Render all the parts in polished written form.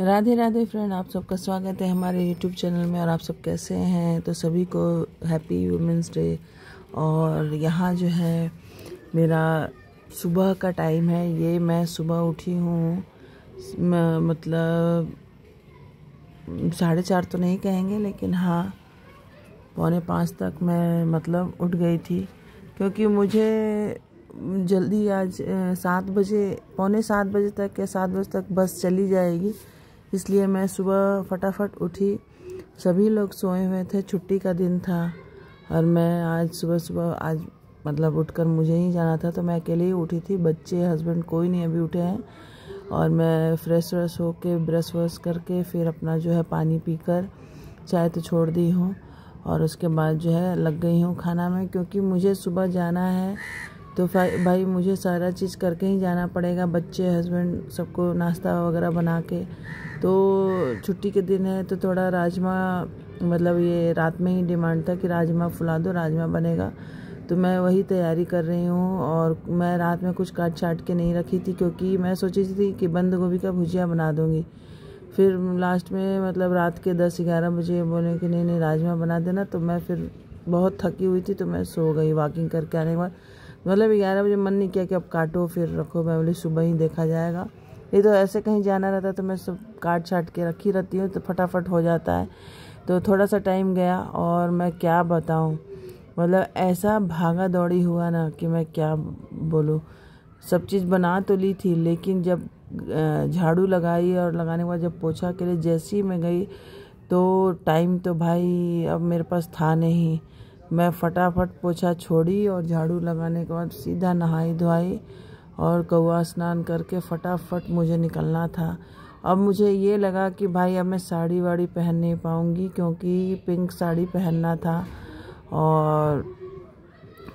Radhe Radhe friend, आप सबका स्वागत है हमारे यूट्यूब चैनल में। और आप सब कैसे हैं? तो सभी को हैप्पी वुमेंस डे। और यहाँ जो है मेरा सुबह का टाइम है। ये मैं सुबह उठी हूँ, मतलब 4:30 तो नहीं कहेंगे, लेकिन हाँ 4:45 तक मैं मतलब उठ गई थी, क्योंकि मुझे जल्दी आज 7 बजे, 6:45 तक या 7 बजे तक बस चली जाएगी। इसलिए मैं सुबह फटाफट उठी। सभी लोग सोए हुए थे, छुट्टी का दिन था। और मैं आज सुबह मतलब उठकर मुझे ही जाना था, तो मैं अकेले ही उठी थी। बच्चे, हस्बैंड कोई नहीं अभी उठे हैं। और मैं फ्रेश व्रेश होके ब्रश व्रश करके फिर अपना जो है पानी पीकर चाय तो छोड़ दी हूँ। और उसके बाद जो है लग गई हूँ खाना में, क्योंकि मुझे सुबह जाना है। तो भाई मुझे सारा चीज़ करके ही जाना पड़ेगा, बच्चे, हस्बैंड सबको नाश्ता वगैरह बना के। तो छुट्टी के दिन है तो थोड़ा राजमा, मतलब ये रात में ही डिमांड था कि राजमा फुला दो, राजमा बनेगा। तो मैं वही तैयारी कर रही हूँ। और मैं रात में कुछ काट छाट के नहीं रखी थी, क्योंकि मैं सोची थी कि बंद गोभी का भुजिया बना दूँगी। फिर लास्ट में मतलब रात के 10-11 बजे बोले कि नहीं राजमा बना देना। तो मैं फिर बहुत थकी हुई थी, तो मैं सो गई वॉकिंग करके आने के बाद। मतलब 11 बजे मन नहीं किया कि अब काटो फिर रखो, मैं बोली सुबह ही देखा जाएगा। ये तो ऐसे कहीं जाना रहता तो मैं सब काट छाट के रखी रहती हूँ, तो फटाफट हो जाता है। तो थोड़ा सा टाइम गया, और मैं क्या बताऊँ, मतलब ऐसा भागा दौड़ी हुआ ना कि मैं क्या बोलूँ। सब चीज़ बना तो ली थी, लेकिन जब झाड़ू लगाई और लगाने के बाद जब पोछा के लिए जैसी मैं गई, तो टाइम तो भाई अब मेरे पास था नहीं। मैं फटाफट पोछा छोड़ी और झाड़ू लगाने के बाद सीधा नहाई धोई और कौवा स्नान करके फटाफट मुझे निकलना था। अब मुझे ये लगा कि भाई अब मैं साड़ी वाड़ी पहन नहीं पाऊँगी, क्योंकि पिंक साड़ी पहनना था। और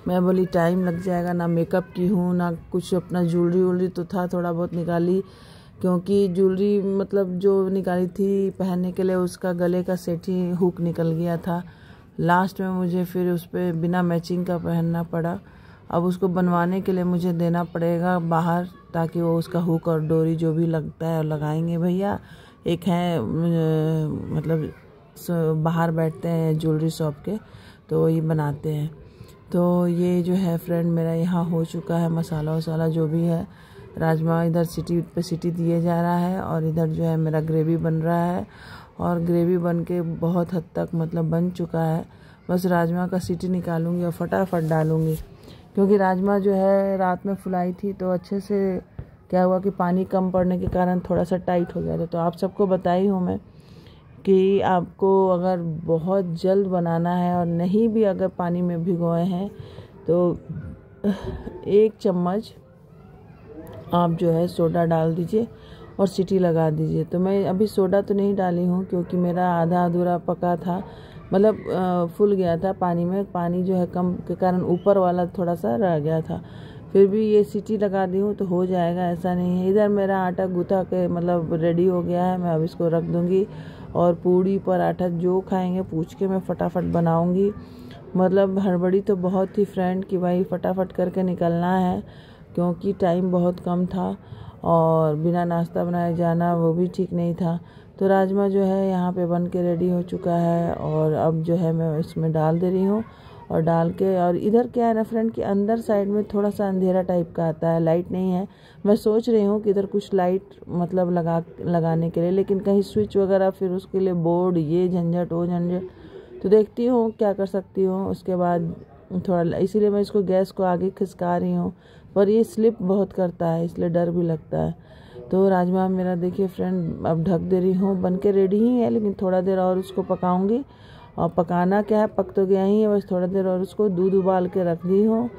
मैं बोली टाइम लग जाएगा, ना मेकअप की हूँ ना कुछ। अपना ज्वेलरी तो था, थोड़ा बहुत निकाली, क्योंकि ज्वेलरी मतलब जो निकाली थी पहनने के लिए, उसका गले का सेट ही हुक निकल गया था। लास्ट में मुझे फिर उस पर बिना मैचिंग का पहनना पड़ा। अब उसको बनवाने के लिए मुझे देना पड़ेगा बाहर, ताकि वो उसका हुक और डोरी जो भी लगता है लगाएंगे भैया। एक है मतलब बाहर बैठते हैं ज्वेलरी शॉप के, तो वही बनाते हैं। तो ये जो है फ्रेंड मेरा यहाँ हो चुका है, मसाला वसाला जो भी है। राजमा इधर सीटी पे सीटी दिए जा रहा है, और इधर जो है मेरा ग्रेवी बन रहा है। और ग्रेवी बन के बहुत हद तक मतलब बन चुका है। बस राजमा का सीटी निकालूंगी और फटाफट डालूंगी, क्योंकि राजमा जो है रात में फुलाई थी, तो अच्छे से क्या हुआ कि पानी कम पड़ने के कारण थोड़ा सा टाइट हो गया था। तो आप सबको बताई हूँ मैं कि आपको अगर बहुत जल्द बनाना है और नहीं भी अगर पानी में भिगोए हैं, तो 1 चम्मच आप जो है सोडा डाल दीजिए और सीटी लगा दीजिए। तो मैं अभी सोडा तो नहीं डाली हूँ, क्योंकि मेरा आधा अधूरा पका था, मतलब फूल गया था पानी में। पानी जो है कम के कारण ऊपर वाला थोड़ा सा रह गया था। फिर भी ये सीटी लगा दी हूँ तो हो जाएगा, ऐसा नहीं है। इधर मेरा आटा गूथा के मतलब रेडी हो गया है, मैं अब इसको रख दूँगी। और पूड़ी पराठा जो खाएंगे पूछ के मैं फटाफट बनाऊँगी। मतलब हड़बड़ी तो बहुत ही फ्रेंड कि भाई फटाफट करके निकलना है, क्योंकि टाइम बहुत कम था और बिना नाश्ता बनाए जाना वो भी ठीक नहीं था। तो राजमा जो है यहाँ पे बन के रेडी हो चुका है, और अब जो है मैं इसमें डाल दे रही हूँ। और डाल के, और इधर क्या है ना फ्रेंड कि अंदर साइड में थोड़ा सा अंधेरा टाइप का आता है, लाइट नहीं है। मैं सोच रही हूँ कि इधर कुछ लाइट मतलब लगाने के लिए, लेकिन कहीं स्विच वगैरह, फिर उसके लिए बोर्ड, ये झंझट वो झंझट। तो देखती हूँ क्या कर सकती हूँ। उसके बाद थोड़ा, इसीलिए मैं इसको गैस को आगे खिसका रही हूँ, पर ये स्लिप बहुत करता है, इसलिए डर भी लगता है। तो राजमा मेरा देखिए फ्रेंड अब ढक दे रही हूँ, बन के रेडी ही है, लेकिन थोड़ा देर और उसको पकाऊंगी। और पकाना क्या है, पक तो गया ही है, बस थोड़ा देर और उसको दूध उबाल के रख दी हूँ।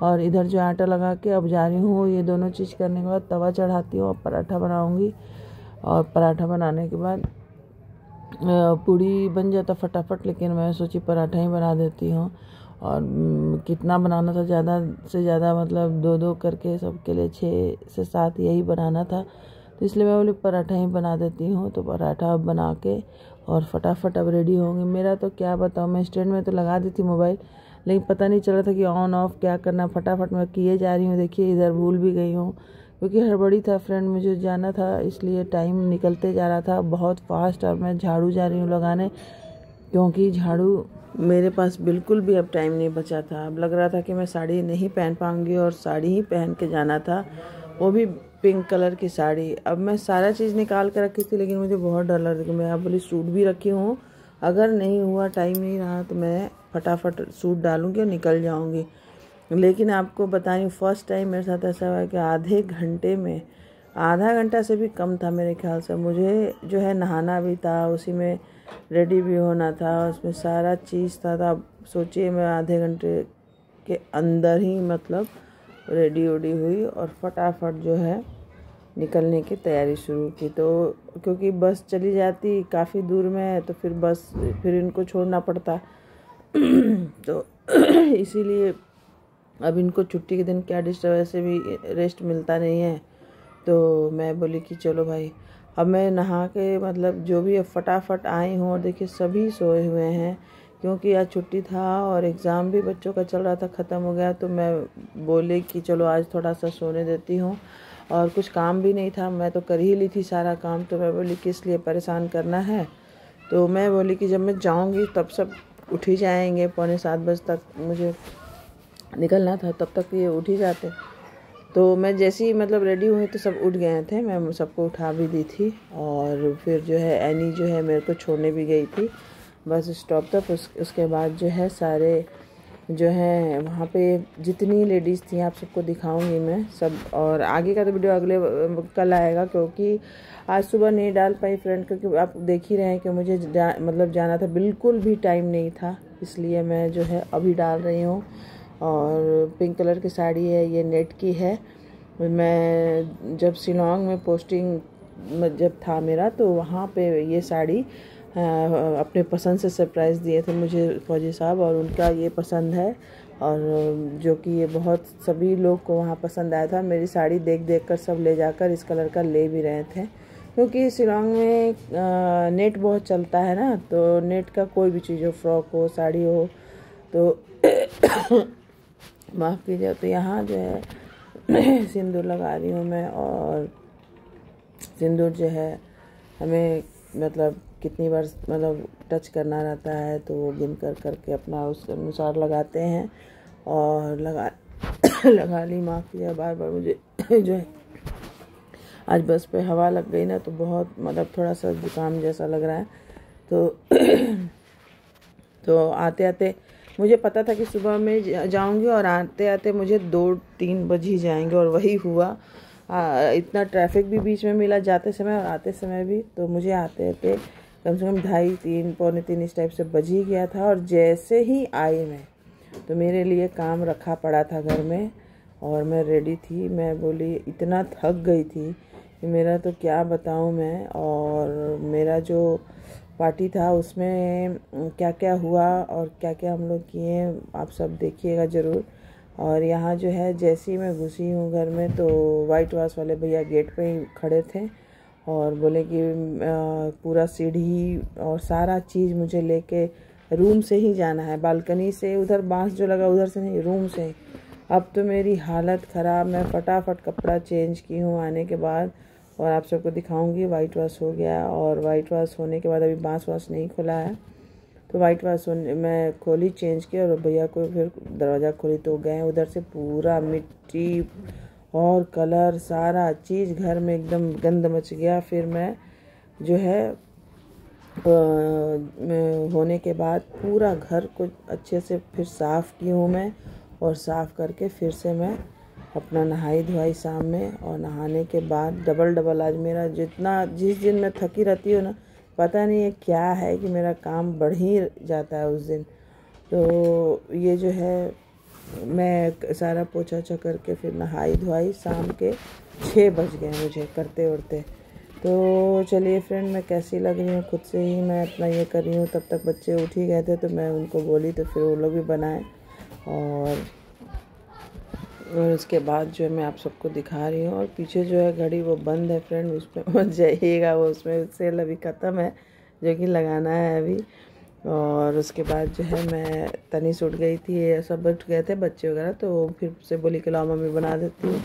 और इधर जो आटा लगा के अब जा रही हूँ, ये दोनों चीज़ करने के बाद तवा चढ़ाती हूँ, अब पराठा बनाऊँगी। और पराठा बनाने के बाद पूड़ी बन जाता फटाफट, लेकिन मैं सोची पराठा ही बना देती हूँ। और कितना बनाना था, ज़्यादा से ज़्यादा मतलब 2-2 करके सबके लिए 6 से 7 यही बनाना था। तो इसलिए मैं बोली पराठा ही बना देती हूँ। तो पराठा बना के और फटाफट अब रेडी होंगे। मेरा तो क्या बताऊँ, मैं स्टैंड में तो लगा दी थी मोबाइल, लेकिन पता नहीं चला था कि ऑन ऑफ क्या करना। फटाफट मैं किए जा रही हूँ। देखिए इधर भूल भी गई हूँ क्योंकि हड़बड़ी था फ्रेंड, मुझे जाना था, इसलिए टाइम निकलते जा रहा था बहुत फास्ट। और मैं झाड़ू जा रही हूँ लगाने, क्योंकि झाड़ू मेरे पास बिल्कुल भी अब टाइम नहीं बचा था। अब लग रहा था कि मैं साड़ी नहीं पहन पाऊँगी और साड़ी ही पहन के जाना था, वो भी पिंक कलर की साड़ी। अब मैं सारा चीज़ निकाल कर रखी थी, लेकिन मुझे बहुत डर लग रहा था। मैं अब बोली सूट भी रखी हूँ, अगर नहीं हुआ, टाइम नहीं रहा तो मैं फटाफट सूट डालूँगी और निकल जाऊँगी। लेकिन आपको बता रही हूँ, फर्स्ट टाइम मेरे साथ ऐसा हुआ कि आधे घंटे में, आधा घंटा से भी कम था मेरे ख्याल से, मुझे जो है नहाना भी था, उसी में रेडी भी होना था, उसमें सारा चीज़ था। अब सोचिए मैं आधे घंटे के अंदर ही मतलब रेडी वेडी हुई और फटाफट जो है निकलने की तैयारी शुरू की। तो क्योंकि बस चली जाती काफ़ी दूर में है, तो फिर इनको छोड़ना पड़ता तो इसीलिए अब इनको छुट्टी के दिन क्या डिस्टर्ब, वैसे भी रेस्ट मिलता नहीं है। तो मैं बोली कि चलो भाई, अब मैं नहा के मतलब जो भी फटाफट आई हूँ, और देखिए सभी सोए हुए हैं, क्योंकि आज छुट्टी था और एग्ज़ाम भी बच्चों का चल रहा था, ख़त्म हो गया। तो मैं बोली कि चलो आज थोड़ा सा सोने देती हूँ, और कुछ काम भी नहीं था, मैं तो कर ही ली थी सारा काम। तो मैं बोली किस लिए परेशान करना है। तो मैं बोली कि जब मैं जाऊँगी तब सब उठ ही जाएंगे, 6:45 बजे तक मुझे निकलना था, तब तक ये उठ ही जाते। तो मैं जैसे ही मतलब रेडी हुई तो सब उठ गए थे, मैं सबको उठा भी दी थी। और फिर जो है एनी जो है मेरे को छोड़ने भी गई थी बस स्टॉप तक। उसके बाद जो है सारे जो है वहाँ पे जितनी लेडीज़ थी, आप सबको दिखाऊंगी मैं सब। और आगे का तो वीडियो अगले कल आएगा, क्योंकि आज सुबह नहीं डाल पाई फ्रेंड, क्योंकि आप देख ही रहे हैं कि मुझे मतलब जाना था, बिल्कुल भी टाइम नहीं था, इसलिए मैं जो है अभी डाल रही हूँ। और पिंक कलर की साड़ी है, ये नेट की है। मैं जब शिलोंग में पोस्टिंग जब था मेरा, तो वहाँ पे ये साड़ी अपने पसंद से सरप्राइज़ दिए थे मुझे फौजी साहब, और उनका ये पसंद है, और जो कि ये बहुत सभी लोग को वहाँ पसंद आया था। मेरी साड़ी देख देख कर सब ले जाकर इस कलर का ले भी रहे थे, क्योंकि शिलोंग में नेट बहुत चलता है ना, तो नेट का कोई भी चीज़ हो, फ्रॉक हो, साड़ी हो, तो माफ़ कीजिए। तो यहाँ जो है सिंदूर लगा रही हूँ मैं, और सिंदूर जो है हमें मतलब कितनी बार मतलब टच करना रहता है, तो वो गिन कर करके अपना उस अनुसार लगाते हैं। और लगा ली, माफ़ कीजिए बार बार मुझे जो है आज बस पे हवा लग गई ना, तो बहुत मतलब थोड़ा सा जुकाम जैसा लग रहा है। तो आते आते मुझे पता था कि सुबह में जाऊंगी, और आते आते मुझे 2-3 बज ही जाएंगे, और वही हुआ। इतना ट्रैफिक भी बीच में मिला जाते समय और आते समय भी, तो मुझे आते आते कम से कम 2:30, 2:45 इस टाइप से बज ही गया था। और जैसे ही आई मैं, तो मेरे लिए काम रखा पड़ा था घर में, और मैं रेडी थी। मैं बोली इतना थक गई थी कि मेरा तो क्या बताऊं मैं। और मेरा जो पार्टी था उसमें क्या क्या हुआ और क्या क्या हम लोग किए, आप सब देखिएगा ज़रूर। और यहाँ जो है जैसे ही मैं घुसी हूँ घर में, तो वाइट वाश वाले भैया गेट पे ही खड़े थे, और बोले कि पूरा सीढ़ी और सारा चीज़ मुझे लेके रूम से ही जाना है, बालकनी से, उधर बांस जो लगा उधर से नहीं, रूम से। अब तो मेरी हालत ख़राब, मैं फटाफट कपड़ा चेंज की हूँ आने के बाद, और आप सबको दिखाऊंगी। वाइट वॉश हो गया, और वाइट वॉश होने के बाद अभी बांस वॉश नहीं खुला है, तो वाइट वॉश मैं खोली, चेंज किया, और भैया को फिर दरवाज़ा खोली, तो गए उधर से पूरा मिट्टी और कलर सारा चीज़ घर में एकदम गंद मच गया। फिर मैं जो है होने के बाद पूरा घर को अच्छे से फिर साफ़ की हूँ मैं, और साफ़ करके फिर से मैं अपना नहाई धोई शाम में। और नहाने के बाद डबल आज मेरा जिस दिन मैं थकी रहती हूँ ना, पता नहीं है क्या है कि मेरा काम बढ़ ही जाता है उस दिन। तो ये जो है मैं सारा पोछा ओछा करके फिर नहाई धोई, शाम के 6 बज गए मुझे करते उड़ते। तो चलिए फ्रेंड, मैं कैसी लग रही हूँ खुद से ही मैं अपना ये कर रही हूँ। तब तक बच्चे उठ ही गए थे, तो मैं उनको बोली, तो फिर वो लोग भी बनाए। और उसके बाद जो है मैं आप सबको दिखा रही हूँ। और पीछे जो है घड़ी वो बंद है फ्रेंड, उस पर मत जाइएगा, वो उसमें सेल अभी ख़त्म है, जो कि लगाना है अभी। और उसके बाद जो है मैं तनीस उठ गई थी, सब उठ गए थे बच्चे वगैरह, तो फिर से बोली कि लाओ मम्मी बना देती हूँ।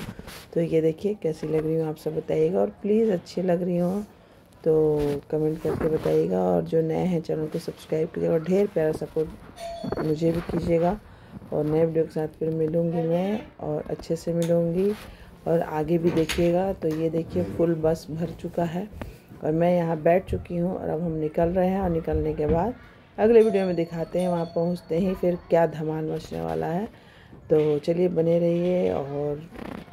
तो ये देखिए कैसी लग रही हूँ, आप सब बताइएगा, और प्लीज़ अच्छी लग रही हो तो कमेंट करके बताइएगा, और जो नए हैं चैनल को सब्सक्राइब कीजिएगा, और ढेर प्यारा सपोर्ट मुझे भी कीजिएगा। और नए वीडियो के साथ फिर मिलूँगी मैं, और अच्छे से मिलूँगी, और आगे भी देखिएगा। तो ये देखिए फुल बस भर चुका है और मैं यहाँ बैठ चुकी हूँ, और अब हम निकल रहे हैं, और निकलने के बाद अगले वीडियो में दिखाते हैं वहाँ पहुँचते ही फिर क्या धमाल मचने वाला है। तो चलिए बने रहिए, और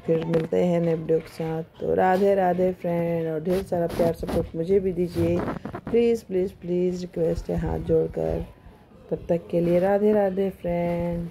फिर मिलते हैं नए वीडियो के साथ। तो राधे राधे फ्रेंड, और ढेर सारा प्यार सपोर्ट मुझे भी दीजिए, प्लीज़ प्लीज़ प्लीज़ रिक्वेस्ट है हाथ जोड़कर। तब तक के लिए राधे राधे फ्रेंड।